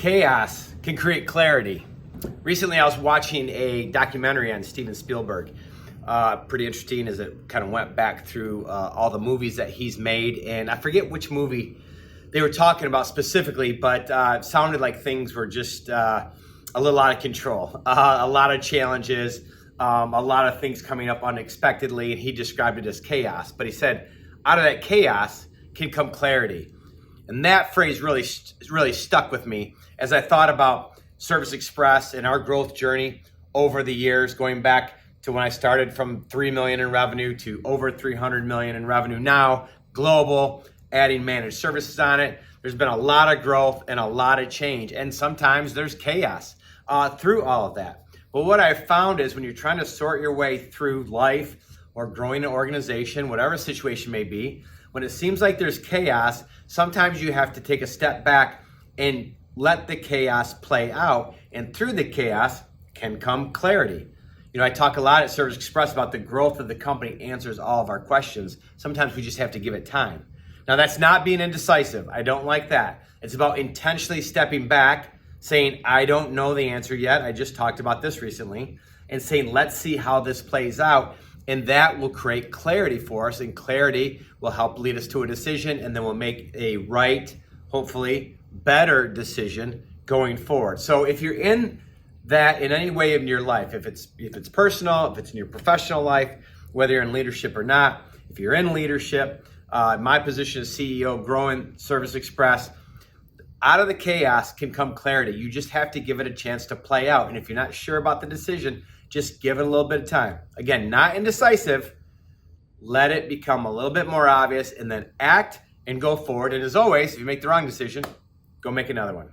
Chaos can create clarity. Recently, I was watching a documentary on Steven Spielberg. Pretty interesting as it kind of went back through all the movies that he's made. And I forget which movie they were talking about specifically, but it sounded like things were just a little out of control. A lot of challenges, a lot of things coming up unexpectedly, and he described it as chaos. But he said, out of that chaos can come clarity. And that phrase really stuck with me as I thought about Service Express and our growth journey over the years, going back to when I started from 3 million in revenue to over 300 million in revenue now, global, adding managed services on it. There's been a lot of growth and a lot of change, and sometimes there's chaos through all of that. But what I've found is when you're trying to sort your way through life or growing an organization, whatever the situation may be, when it seems like there's chaos, sometimes you have to take a step back and let the chaos play out. And through the chaos can come clarity. You know, I talk a lot at Service Express about the growth of the company answers all of our questions. Sometimes we just have to give it time. Now, that's not being indecisive. I don't like that. It's about intentionally stepping back, saying, I don't know the answer yet. I just talked about this recently. And saying, let's see how this plays out. And that will create clarity for us. And clarity will help lead us to a decision. And then we'll make a right, hopefully, better decision going forward. So if you're in that in any way in your life, if it's personal, if it's in your professional life, whether you're in leadership or not, if you're in leadership, my position as CEO, growing Service Express, out of the chaos can come clarity. You just have to give it a chance to play out. And if you're not sure about the decision, just give it a little bit of time. Again, not indecisive. Let it become a little bit more obvious and then act and go forward. And as always, if you make the wrong decision, go make another one.